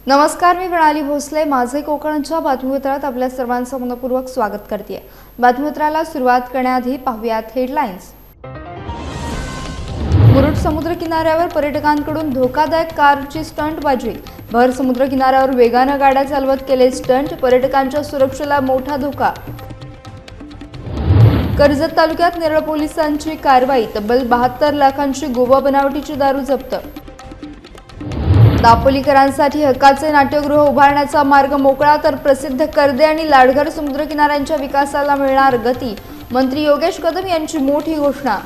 नमस्कार, मी प्रणाली भोसले. माझे कोकणच्या बातमीपत्रात आपल्या सर्वांचं मनपूर्वक स्वागत करते. बातमीपत्राला सुरुवात करण्याआधी पाहूयात हेडलाईन्स. मुरुड समुद्र किनाऱ्यावर पर्यटकांकडून धोकादायक कारची स्टंटबाजी. भर समुद्र किनाऱ्यावर वेगानं गाड्या चालवत केले स्टंट, पर्यटकांच्या सुरक्षेला मोठा धोका. कर्जत तालुक्यात नेरळ पोलिसांची कारवाई. तब्बल 72 लाखांची गोवा बनावटीची दारू जप्त. दापोलीकरांसाठी हक्काचे नाट्यगृह उभारण्याचा मार्ग मोकळा, तर प्रसिद्ध कर्दे आणि लाडघर समुद्रकिनाऱ्यांच्या विकासाला मिळणार गती. मंत्री योगेश कदम यांची मोठी घोषणा.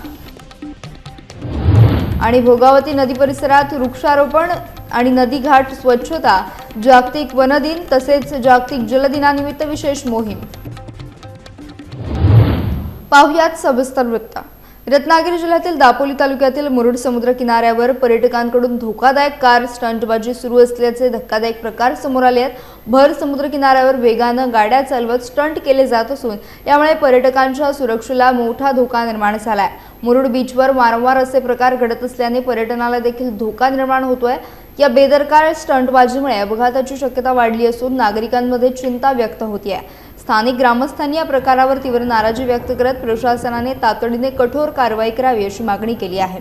आणि भोगावती नदी परिसरात वृक्षारोपण आणि नदी घाट स्वच्छता, जागतिक वन दिन तसेच जागतिक जल दिनानिमित्त विशेष मोहीम. पाहुयात सविस्तर वृत्त. रत्नागिरी जिल्ह्यातील दापोली तालुक्यातील मुरुड समुद्र किनाऱ्यावर पर्यटकांकडून धोकादायक कार स्टंटबाजी सुरू असल्याचे धक्कादायक प्रकार समोर आले आहेत. भर समुद्र किनाऱ्यावर वेगानं गाड्या चालवत स्टंट केले जात असून यामुळे पर्यटकांच्या सुरक्षेला मोठा धोका निर्माण झालाय. मुरुड बीचवर वारंवार असे प्रकार घडत असल्याने पर्यटनाला देखील धोका निर्माण होतोय. या बेदरकार स्टंटबाजीमुळे अपघाताची शक्यता वाढली असून नागरिकांमध्ये चिंता व्यक्त होतीये. स्थानिक ग्रामस्थांनी या प्रकारावर तीव्र नाराजी व्यक्त करत प्रशासनाने तातडीने कठोर कारवाई करावी अशी मागणी केली आहे.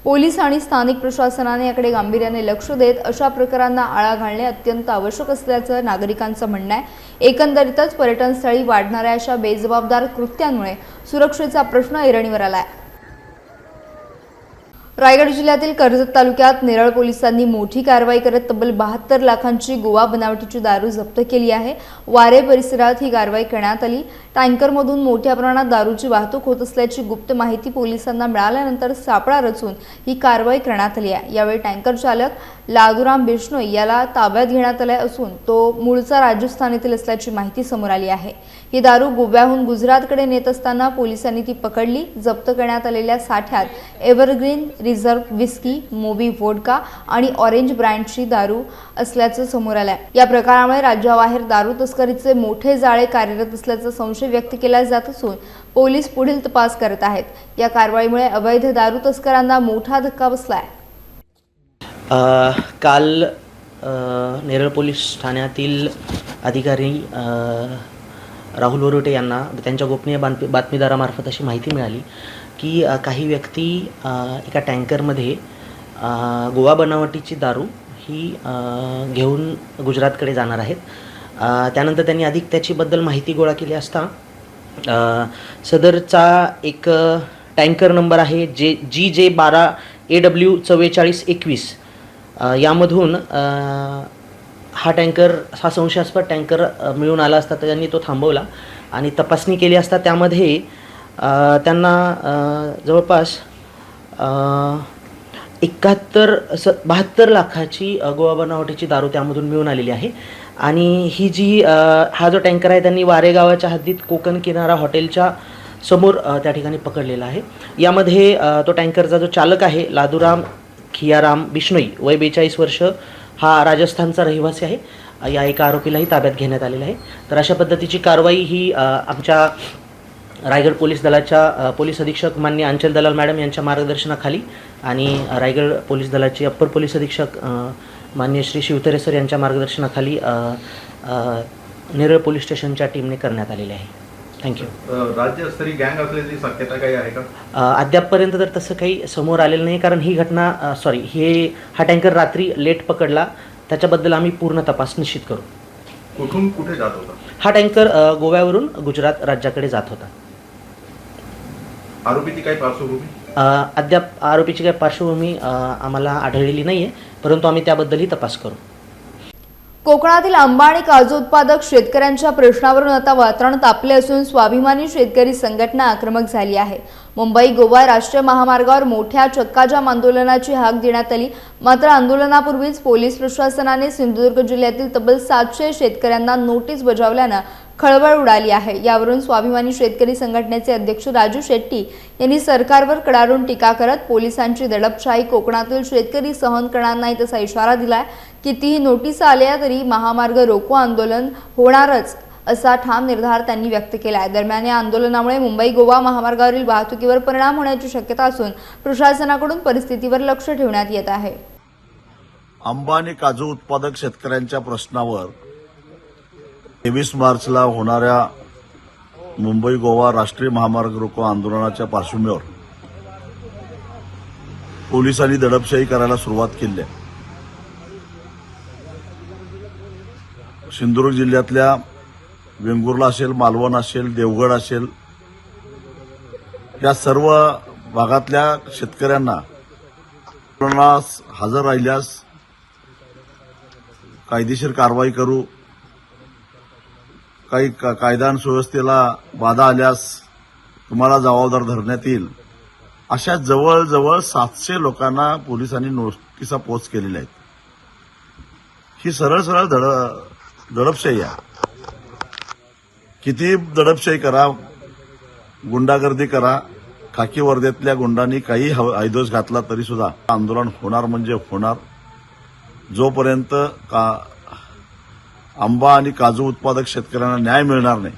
पोलीस आणि स्थानिक प्रशासनाने याकडे गांभीर्याने लक्ष देत अशा प्रकारांना आळा घालणे अत्यंत आवश्यक असल्याचं नागरिकांचं म्हणणं आहे. एकंदरीतच पर्यटनस्थळी वाढणाऱ्या अशा बेजबाबदार कृत्यांमुळे सुरक्षेचा प्रश्न ऐरणीवर आलाय. रायगड जिल्ह्यातील कर्जत तालुक्यात नेरळ पोलिसांनी मोठी कारवाई करत तब्बल 72 लाखांची गोवा बनावटीची दारू जप्त केली आहे. वारे परिसरात ही कारवाई करण्यात आली. टँकरमधून मोठ्या प्रमाणात दारूची वाहतूक होत असल्याची गुप्त माहिती पोलिसांना मिळाल्यानंतर सापळा रचून ही कारवाई करण्यात आली आहे. यावेळी टँकर चालक लादूराम बिश्नोई याला ताब्यात घेण्यात आले असून तो मूळचा राजस्थान येथील असल्याची माहिती समोर आली आहे. ही दारू गोव्याहून गुजरातकडे नेत असताना पोलिसांनी ती पकडली. जप्त करण्यात आलेल्या साठ्यात एव्हरग्रीन, रिझर्व्ह विस्की, मोबी वोडका आणि ऑरेंज ब्रँडची दारू असल्याचं समोर आलंय. या प्रकारामुळे राज्याबाहेर दारू तस्करीचे मोठे जाळे कार्यरत असल्याचा संशय व्यक्त केला जात असून पोलीस पुढील तपास करत आहेत. या कारवाईमुळे अवैध दारू तस्करांना मोठा धक्का बसलाय. काल नेरळ पोलीस ठाण्यातील अधिकारी राहुल वरोटे यांना त्यांच्या गोपनीय बातमीदारामार्फत अशी माहिती मिळाली की काही व्यक्ती एका टँकरमध्ये गोवा बनावटीची दारू ही घेऊन गुजरातकडे जाणार आहेत. त्यानंतर त्यांनी अधिक त्याच्याबद्दल माहिती गोळा केली असता सदरचा एक टँकर नंबर आहे GJ 12 AW 4421 यामधून हा टँकर हा संशयास्पद टँकर मिळून आला असता तर त्यांनी तो थांबवला आणि तपासणी केली असता त्यामध्ये त्यांना जवळपास 72 लाखाची गोवा बनावटीची दारू त्यामधून मिळून आलेली आहे. आणि ही जी हा जो टँकर आहे त्यांनी वारे गावाच्या हद्दीत कोकण किनारा हॉटेलच्या समोर त्या ठिकाणी पकडलेला आहे. यामध्ये तो टँकरचा जो चालक आहे लादूराम खियाराम बिश्नोई, वय 42 वर्ष, हा राजस्थानचा रहिवासी आहे. या एका आरोपीलाही ताब्यात घेण्यात आलेला आहे. तर अशा पद्धतीची कारवाई ही आमच्या रायगड पोलीस दलाच्या पोलीस अधीक्षक मान्य अंचल दलाल मॅडम यांच्या मार्गदर्शनाखाली आणि रायगड पोलीस दलाचे अप्पर पोलीस अधीक्षक मान्य श्री शिवतरे सर यांच्या मार्गदर्शनाखाली नेरळ पोलीस स्टेशनच्या टीमने करण्यात आलेले आहे. थँक्यू. राज्यस्तरीय गँग असल्याची शक्यता काही आहे का? अद्यापपर्यंत तर तसं काही समोर आलेलं नाही, कारण ही घटना हा टँकर रात्री लेट पकडला. त्याच्याबद्दल आम्ही पूर्ण तपास निश्चित करू. कुठून कुठे जात होता हा टँकर? गोव्यावरून गुजरात राज्याकडे जात होता. आरोपीची काही पार्श्वभूमी? अद्याप आरोपीची काही पार्श्वभूमी आम्हाला आढळलेली नाही आहे, परंतु आम्ही त्याबद्दलही तपास करू. कोकणातील आंबा आणि काजू उत्पादक शेतकऱ्यांच्या प्रश्नावरून आता वातावरण तापले असून स्वाभिमानी शेतकरी संघटना आक्रमक झाली आहे. मुंबई गोवा राष्ट्रीय महामार्गावर मोठ्या चक्काजाम आंदोलनाची हाक देण्यात आली. मात्र आंदोलनापूर्वीच पोलीस प्रशासनाने सिंधुदुर्ग जिल्ह्यातील तब्बल 700 शेतकऱ्यांना नोटीस बजावल्यानं खळबळ उडाली आहे. यावरून स्वाभिमानी शेतकरी संघटनेचे अध्यक्ष राजू शेट्टी यांनी सरकारवर कडाडून टीका करत पोलिसांची दडपशाही कोकणातील शेतकरी सहन करणार नाही तसा इशारा दिलाय. कितीही नोटीस आल्या तरी महामार्ग रोको आंदोलन होणारच असा ठाम निर्धार त्यांनी व्यक्त केला आहे. दरम्यान या आंदोलनामुळे मुंबई गोवा महामार्गावरील वाहतुकीवर परिणाम होण्याची शक्यता असून प्रशासनाकडून परिस्थितीवर लक्ष ठेवण्यात येत आहे. आंबा आणि काजू उत्पादक शेतकऱ्यांच्या प्रश्नावर 23 मार्चला होणाऱ्या मुंबई गोवा राष्ट्रीय महामार्ग रोको आंदोलनाच्या पार्श्वभूमीवर पोलिसांनी दडपशाही करायला सुरुवात केली आहे. सिंधुदुर्ग जिल्ह्यातल्या वेंगुर्ला असेल, मालवण असेल, देवगड असेल, या सर्व भागातल्या शेतकऱ्यांना आंदोलनास हजर राहिल्यास कायदेशीर कारवाई करू, काही कायदा आणि सुव्यवस्थेला बाधा आल्यास तुम्हाला जबाबदार धरण्यात येईल, अशा जवळजवळ 700 लोकांना पोलिसांनी नोटिसा पोच केलेल्या आहेत. ही सरळ सरळ दडपशाही आहे. किती दडपशाही करा, गुंडागर्दी करा, खाकी वर्दीतल्या गुंडांनी काही हैदोस घातला तरी सुद्धा आंदोलन होणार म्हणजे होणार. जोपर्यंत आंबा आणि काजू उत्पादक शेतकऱ्यांना न्याय मिळणार नाही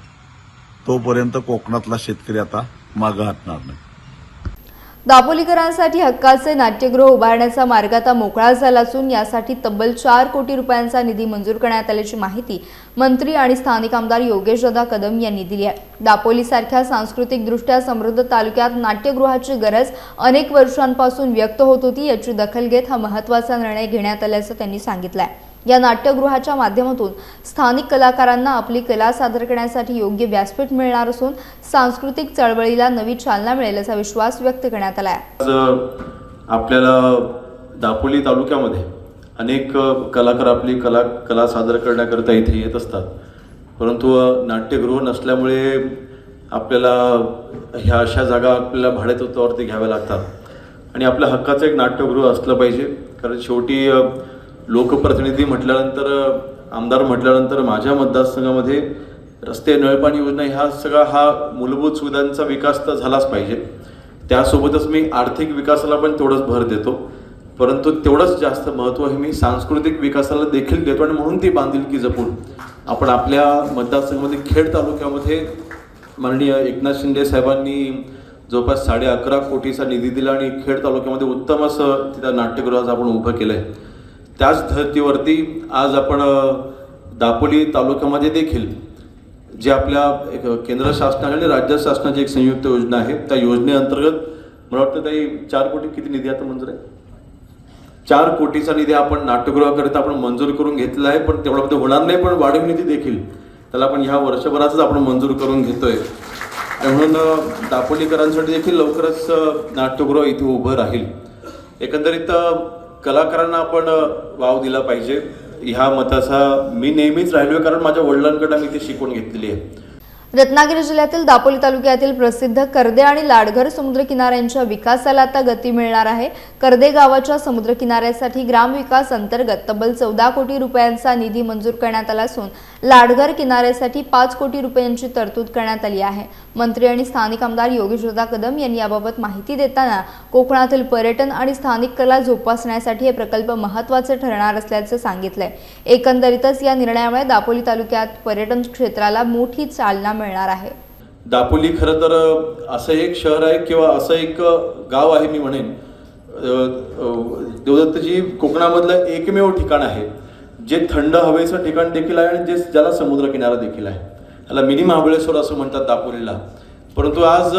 तोपर्यंत कोकणातला शेतकरी आता मागं हटणार नाही. दापोलीकरांसाठी हक्काचे नाट्यगृह उभारण्याचा मार्ग आता मोकळा झाला असून यासाठी तब्बल 4 कोटी रुपयांचा निधी मंजूर करण्यात आल्याची माहिती मंत्री आणि स्थानिक आमदार योगेशदादा कदम यांनी दिली आहे. दापोलीसारख्या सांस्कृतिकदृष्ट्या समृद्ध तालुक्यात नाट्यगृहाची गरज अनेक वर्षांपासून व्यक्त होत होती. याची दखल घेत हा महत्त्वाचा निर्णय घेण्यात आल्याचं त्यांनी सांगितलं आहे. या नाट्यगृहाच्या माध्यमातून स्थानिक कलाकारांना आपली कला सादर करण्यासाठी योग्य व्यासपीठ मिळणार असून सांस्कृतिक चळवळीला नवी चालना मिळेल असा विश्वास व्यक्त करण्यात आला आहे. आज आपल्याला दापोली तालुक्यामध्ये अनेक कलाकार आपली कला सादर करण्याकरता इथे येत असतात, परंतु नाट्यगृह नसल्यामुळे आपल्याला ह्या अशा जागा आपल्याला भाडेतत्वावरती घ्याव्या लागतात आणि आपल्या हक्काचं एक नाट्यगृह असलं पाहिजे. कारण शेवटी लोकप्रतिनिधी म्हटल्यानंतर, आमदार म्हटल्यानंतर माझ्या मतदारसंघामध्ये रस्ते, नळपाणी योजना हा मूलभूत सुविधांचा विकास तर झालाच पाहिजे. त्यासोबतच मी आर्थिक विकासाला पण तेवढंच भर देतो, परंतु तेवढंच जास्त महत्त्व हे मी सांस्कृतिक विकासाला देखील देतो आणि म्हणून ती बांधिलकी जपून आपण आपल्या मतदारसंघामध्ये खेड तालुक्यामध्ये माननीय एकनाथ शिंदे साहेबांनी जवळपास 11.5 कोटीचा निधी दिला आणि खेड तालुक्यामध्ये उत्तम असं तिथं नाट्यगृहाचं आपण उभं केलं आहे. त्याच धर्तीवरती आज आपण दापोली तालुक्यामध्ये देखील जे आपल्या एक केंद्र शासनाने आणि राज्य शासनाची एक संयुक्त योजना आहे, त्या योजनेअंतर्गत मला वाटतं काही 4 कोटी किती निधी आता मंजूर आहे, 4 कोटीचा निधी आपण नाट्यगृहाकरिता आपण मंजूर करून घेतला आहे. पण तेवढा होणार नाही, पण वाढीव निधी देखील त्याला आपण ह्या वर्षभरातच आपण मंजूर करून घेतोय. आणि म्हणून दापोलीकरांसाठी देखील लवकरच नाट्यगृह इथे उभं राहील. एकंदरीत कलाकारांना आपण वाव दिला पाहिजे ह्या मताचा मी नेहमीच राहिलोय, कारण माझ्या वडिलांकडे मी ते शिकवून घेतलेली आहे. रत्नागिरी जिल्ह्यातील दापोली तालुक्यातील प्रसिद्ध कर्दे आणि लाडघर समुद्रकिनाऱ्यांच्या विकासाला आता गती मिळणार आहे. कर्दे गावाच्या समुद्रकिनाऱ्यासाठी ग्रामविकास अंतर्गत तब्बल 14 कोटी रुपयांचा निधी मंजूर करण्यात आला असून लाडघर किनाऱ्यासाठी 5 कोटी रुपयांची तरतूद करण्यात आली आहे. मंत्री आणि स्थानिक आमदार योगेशदादा कदम यांनी याबाबत माहिती देताना कोकणातील पर्यटन आणि स्थानिक कला जोपासण्यासाठी हे प्रकल्प महत्त्वाचे ठरणार असल्याचं सांगितलंय. एकंदरीतच या निर्णयामुळे दापोली तालुक्यात पर्यटन क्षेत्राला मोठी चालना मिळणार आहे. दापोली खरं तर असं एक शहर आहे किंवा असं एक गाव आहे, मी म्हणेन देवदत्तजी कोकणामधलं एकमेव ठिकाण आहे जे थंड हवेचं ठिकाण देखील आहे आणि ज्याला समुद्रकिनारा देखील आहे. त्याला मिनी महाबळेश्वर असं म्हणतात दापोलीला. परंतु आज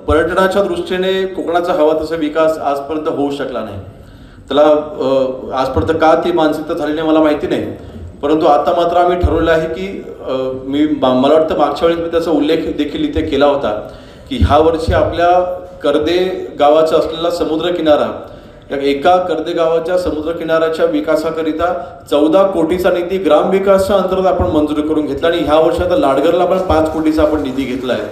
पर्यटनाच्या दृष्टीने कोकणाचा हवा तसा विकास आजपर्यंत होऊ शकला नाही. त्याला आजपर्यंत का ती मानसिकता झाली नाही मला माहिती नाही, परंतु आता मात्र आम्ही ठरवलं आहे की मला वाटतं मागच्या वेळेस मी त्याचा उल्लेख देखील इथे केला होता की ह्या वर्षी आपल्या कर्दे गावाचा असलेला समुद्रकिनारा, एका कर्दे गावाच्या समुद्रकिनाऱ्याच्या विकासाकरिता 14 कोटीचा निधी ग्रामविकासच्या अंतर्गत आपण मंजूर करून घेतला आणि ह्या वर्षी आता लाडघरला आपण 5 कोटीचा आपण निधी घेतला आहे.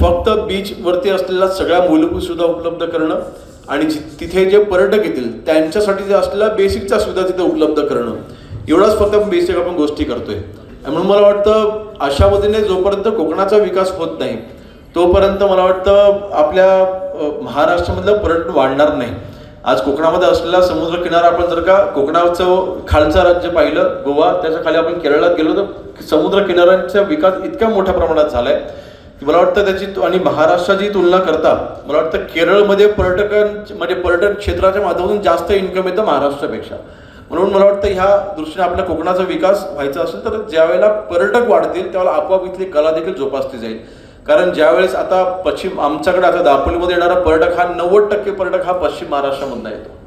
फक्त बीचवरती असलेल्या सगळ्या मूलभूत सुविधा उपलब्ध करणं आणि तिथे जे पर्यटक येतील त्यांच्यासाठी जे असलेल्या बेसिकच्या सुविधा तिथे उपलब्ध करणं, एवढाच फक्त बेसिक आपण गोष्टी करतोय. म्हणून मला वाटतं अशा पद्धतीने जोपर्यंत कोकणाचा विकास होत नाही तोपर्यंत मला वाटतं आपल्या महाराष्ट्रामधलं पर्यटन वाढणार नाही. आज कोकणामध्ये असलेला समुद्रकिनारा आपण जर का कोकणाचं खालचं राज्य पाहिलं गोवा, त्याच्या खाली आपण केरळात गेलो तर समुद्रकिनाऱ्यांचा विकास इतक्या मोठ्या प्रमाणात झालाय की मला वाटतं त्याची आणि महाराष्ट्राची तुलना करता मला वाटतं केरळमध्ये पर्यटन क्षेत्राच्या माध्यमातून जास्त इन्कम येतं महाराष्ट्रापेक्षा. म्हणून मला वाटतं ह्या दृष्टीने आपल्या कोकणाचा विकास व्हायचा असेल तर ज्यावेळेला पर्यटक वाढतील त्यावेळेला आपोआप इथली कला देखील जोपासली जाईल. कारण ज्यावेळेस आता आमच्याकडे आता दापोलीमध्ये येणारा पर्यटक हा 90% पर्यटक हा पश्चिम महाराष्ट्रामधून येतो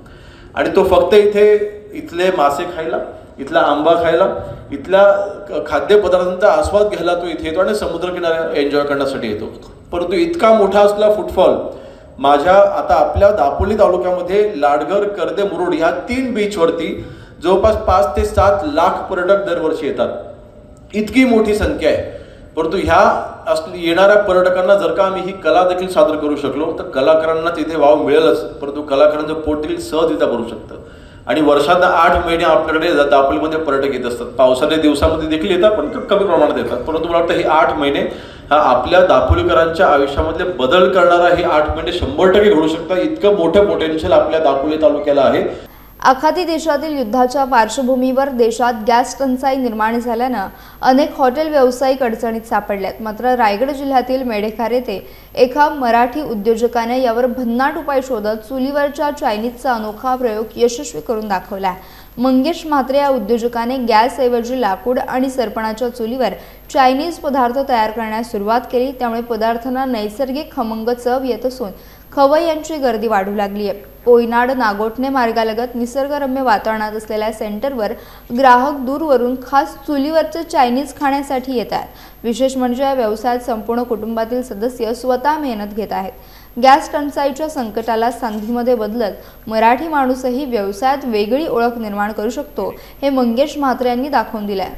आणि तो फक्त इथले मासे खायला, इथला आंबा खायला, इथल्या खाद्यपदार्थांचा आस्वाद घ्यायला तो इथे येतो आणि समुद्रकिनारे एन्जॉय करण्यासाठी येतो. परंतु इतका मोठा असलेला फुटफॉल आता आपल्या दापोली तालुक्यामध्ये लाडघर, कर्दे, मुरुड ह्या 3 बीचवरती जवळपास 5 ते 7 लाख पर्यटक दरवर्षी येतात. इतकी मोठी संख्या आहे. परंतु येणाऱ्या पर्यटकांना जर का आम्ही ही कला देखील सादर करू शकलो तर कलाकारांना तिथे वाव मिळेलच, परंतु कलाकारांचं पोट देखील सहजरित्या भरू शकतं. आणि वर्षात 8 महिने आपल्याकडे दापोलीमध्ये पर्यटक येत असतात. पावसाळ्याच्या दिवसामध्ये देखील येतात पण कमी प्रमाणात येतात. परंतु मला वाटतं हे 8 महिने हा आपल्या दापोलीकरांच्या आयुष्यामधले बदल करणारा हे 8 महिने 100% घडू शकतात. इतकं मोठं पोटेन्शियल आपल्या दापोली तालुक्याला आहे. आखाती देशातील युद्धाच्या पार्श्वभूमीवर देशात गॅस टंचाई निर्माण झाल्यानं अनेक हॉटेल व्यावसायिक अडचणीत सापडल्यात. मात्र रायगड जिल्ह्यातील मेढेखार येथे एका मराठी उद्योजकाने यावर भन्नाट उपाय शोधत चुलीवरच्या चायनीजचा अनोखा प्रयोग यशस्वी करून दाखवला. मंगेश म्हात्रे या उद्योजकाने गॅसऐवजी लाकूड आणि सरपणाच्या चुलीवर चायनीज पदार्थ तयार करण्यास सुरुवात केली. त्यामुळे पदार्थांना नैसर्गिक खमंग चव येत असून खवय्यांची गर्दी वाढू लागली आहे. कोयनाड नागोठणे मार्गालगत निसर्गरम्य वातावरणात असलेल्या सेंटरवर ग्राहक दूरवरून खास चुलीवरचे चायनीज खाण्यासाठी येतात. विशेष म्हणजे या व्यवसायात संपूर्ण कुटुंबातील सदस्य स्वतः मेहनत घेत आहेत. गॅस टंचाईच्या संकटाला संधीमध्ये बदलत मराठी माणूसही व्यवसायात वेगळी ओळख निर्माण करू शकतो हे मंगेश म्हात्रे यांनी दाखवून दिले आहे.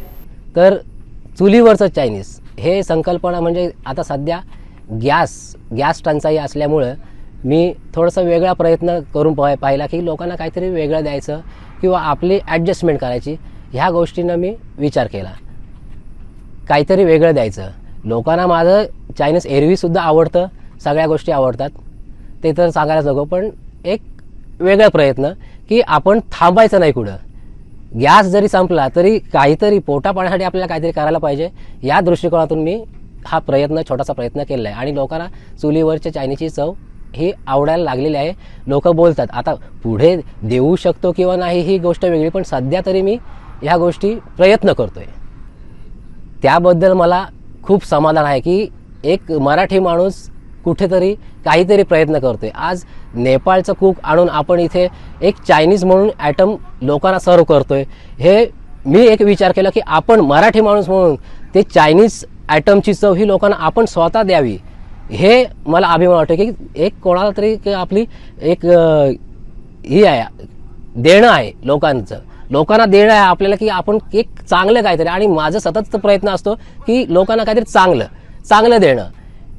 तर चुलीवरचं चायनीज हे संकल्पना म्हणजे आता सध्या गॅस टंचाई असल्यामुळं मी थोडासा वेगळा प्रयत्न करून पाहिला की लोकांना काहीतरी वेगळं द्यायचं किंवा आपली ॲडजस्टमेंट करायची. ह्या गोष्टीनं मी विचार केला काहीतरी वेगळं द्यायचं. लोकांना माझं चायनीज एरवीसुद्धा आवडतं, सगळ्या गोष्टी आवडतात ते तर सांगायलाच नको, पण एक वेगळा प्रयत्न की आपण थांबायचं नाही कुठं. गॅस जरी संपला तरी काहीतरी पोटापाण्यासाठी आपल्याला काहीतरी करायला पाहिजे. या दृष्टिकोनातून मी हा छोटासा प्रयत्न केलेला आहे आणि लोकांना चुलीवरच्या चायनीजची चव ही आवडायला लागलेली आहे. लोक बोलतात. आता पुढे देऊ शकतो किंवा नाही ही गोष्ट वेगळी, पण सध्या तरी मी ह्या गोष्टी प्रयत्न करतोय. त्याबद्दल मला खूप समाधान आहे की एक मराठी माणूस कुठेतरी काहीतरी प्रयत्न करतोय. आज नेपाळचं कूक आणून आपण इथे एक चायनीज म्हणून ॲटम लोकांना सर्व करतोय. हे मी एक विचार केला की आपण मराठी माणूस म्हणून ते चायनीज ॲटमची चव ही लोकांना आपण स्वतः द्यावी. हे मला अभिमान वाटतो की एक कोणाला तरी आपली एक ही आहे, देणं आहे लोकांना देणं आहे आपल्याला की आपण एक चांगलं काहीतरी. आणि माझं सततचा प्रयत्न असतो की लोकांना काहीतरी चांगलं देणं,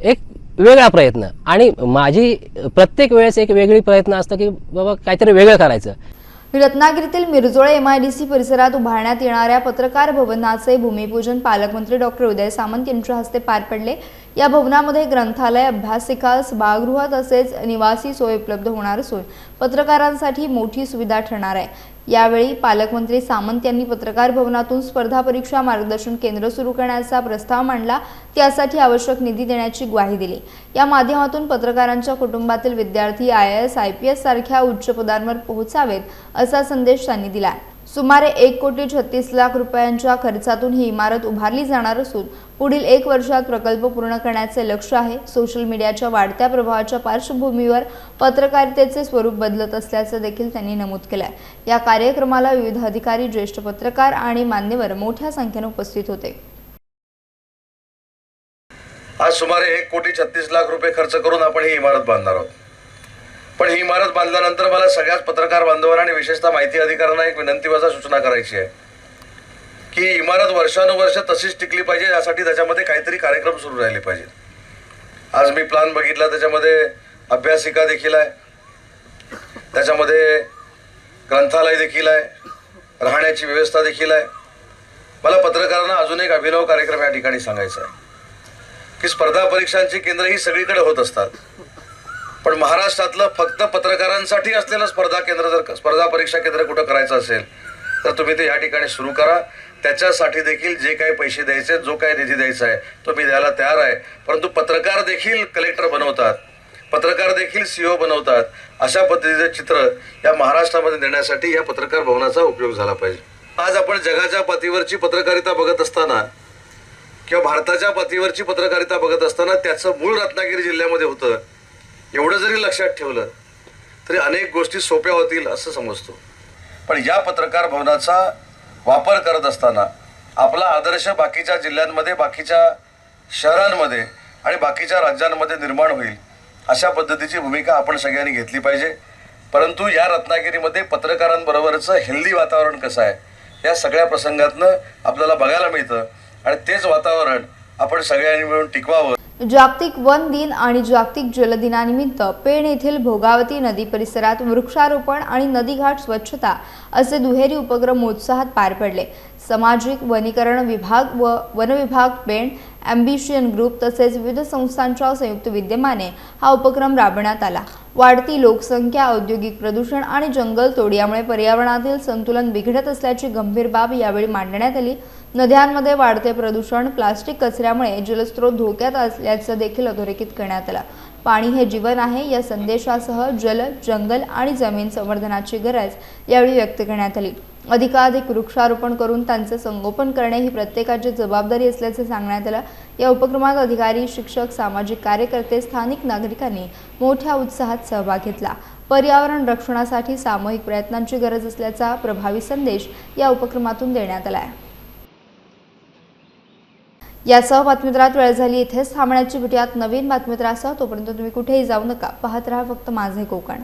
एक वेगळा प्रयत्न. आणि माझी प्रत्येक वेळेस एक वेगळी प्रयत्न असतं की बाबा काहीतरी वेगळं करायचं. रत्नागिरीतील मिरजोळे MIDC परिसरात उभारण्यात येणाऱ्या पत्रकार भवनाचे भूमिपूजन पालकमंत्री डॉक्टर उदय सामंत यांच्या हस्ते पार पडले. या भवनामध्ये ग्रंथालय, अभ्यासिका, सभागृह तसेच निवासी सोय उपलब्ध होणार असून पत्रकारांसाठी मोठी सुविधा ठरणार आहे. यावेळी पालकमंत्री सामंत यांनी पत्रकार भवनातून स्पर्धा परीक्षा मार्गदर्शन केंद्र सुरू करण्याचा प्रस्ताव मांडला. त्यासाठी आवश्यक निधी देण्याची ग्वाही दिली. या माध्यमातून पत्रकारांच्या कुटुंबातील विद्यार्थी IAS, IPS सारख्या उच्च पदांवर पोहोचावेत असा संदेश त्यांनी दिला. सुमारे 1,36,00,000 रुपयांच्या खर्चातून ही इमारत उभारली जाणार असून पुढील 1 वर्षात प्रकल्प पूर्ण करण्याचे लक्ष्य आहे. सोशल मीडियाच्या वाढत्या प्रभावाच्या पार्श्वभूमीवर पत्रकारितेचे स्वरूप बदलत असल्याचे देखील त्यांनी नमूद केले. या कार्यक्रमाला विविध अधिकारी, ज्येष्ठ पत्रकार आणि मान्यवर मोठ्या संख्येने उपस्थित होते. आज सुमारे 1,36,00,000 रुपये खर्च करून आपण ही इमारत बांधणार आहोत. पण ही इमारत बांधल्यानंतर मला सगळ्याच पत्रकार बांधवांना आणि विशेषतः माहिती अधिकाऱ्यांना एक विनंतीवजा सूचना करायची आहे की इमारत वर्षानुवर्ष तशीच टिकली पाहिजे. यासाठी त्याच्यामध्ये काहीतरी कार्यक्रम सुरू राहिले पाहिजेत. आज मी प्लॅन बघितला, त्याच्यामध्ये अभ्यासिका देखील आहे, त्याच्यामध्ये ग्रंथालय देखील आहे, राहण्याची व्यवस्था देखील आहे. मला पत्रकारांना अजून एक अभिनव कार्यक्रम या ठिकाणी सांगायचा आहे की स्पर्धा परीक्षांची केंद्र ही सगळीकडे होत असतात, पण महाराष्ट्रातलं फक्त पत्रकारांसाठी असलेलं स्पर्धा परीक्षा केंद्र कुठं करायचं असेल तर तुम्ही ते या ठिकाणी सुरू करा. त्याच्यासाठी देखील जे काही पैसे द्यायचे, जो काही निधी द्यायचा आहे तो मी द्यायला तयार आहे. परंतु पत्रकार देखील कलेक्टर बनवतात, पत्रकार देखील CEO बनवतात, अशा पद्धतीचे चित्र या महाराष्ट्रामध्ये देण्यासाठी या पत्रकार भवनाचा उपयोग झाला पाहिजे. आज आपण जगाच्या पातळीवरची पत्रकारिता बघत असताना किंवा भारताच्या पातळीवरची पत्रकारिता बघत असताना त्याचं मूळ रत्नागिरी जिल्ह्यामध्ये होतं, एवढं जरी लक्षात ठेवलं तरी अनेक गोष्टी सोप्या होतील असं समजतो. पण या पत्रकार भवनाचा वापर करत असताना आपला आदर्श बाकीच्या जिल्ह्यांमध्ये, बाकीच्या शहरांमध्ये आणि बाकीच्या राज्यांमध्ये निर्माण होईल अशा पद्धतीची भूमिका आपण सगळ्यांनी घेतली पाहिजे. परंतु या रत्नागिरीमध्ये पत्रकारांबरोबरचं हेल्दी वातावरण कसं आहे या सगळ्या प्रसंगातनं आपल्याला बघायला मिळतं आणि तेच वातावरण आपण सगळ्यांनी मिळून टिकवावं. जागतिक वन दिन आणि जागतिक जल दिनानिमित्त पेण येथील भोगावती नदी परिसरात वृक्षारोपण आणि नदीघाट स्वच्छता असे दुहेरी उपक्रम उत्साहात पार पडले. सामाजिक वनीकरण विभाग व वन विभाग, पेण, ॲम्बिशियन ग्रुप तसेच विविध संस्थांच्या संयुक्त विद्यमाने हा उपक्रम राबवण्यात आला. वाढती लोकसंख्या, औद्योगिक प्रदूषण आणि जंगलतोड यामुळे पर्यावरणातील संतुलन बिघडत असल्याची गंभीर बाब यावेळी मांडण्यात आली. नद्यांमध्ये वाढते प्रदूषण, प्लास्टिक कचऱ्यामुळे जलस्रोत धोक्यात असल्याचं देखील अधोरेखित करण्यात आलं. पाणी हे जीवन आहे या संदेशासह जल, जंगल आणि जमीन संवर्धनाची गरज यावेळी व्यक्त करण्यात आली. अधिकाधिक वृक्षारोपण करून त्यांचे संगोपन करणे ही प्रत्येकाची जबाबदारी असल्याचे सांगण्यात आलं. या उपक्रमात अधिकारी, शिक्षक, सामाजिक कार्यकर्ते, स्थानिक नागरिकांनी मोठ्या उत्साहात सहभाग घेतला. पर्यावरण रक्षणासाठी सामूहिक प्रयत्नांची गरज असल्याचा प्रभावी संदेश या उपक्रमातून देण्यात आला आहे. यासह बातमीपत्रात वेळ झाली. इथेच थांबण्याची. भेटूयात नवीन बातमीपत्रासह. तोपर्यंत तुम्ही कुठेही जाऊ नका. पाहत राहा फक्त माझे कोकण.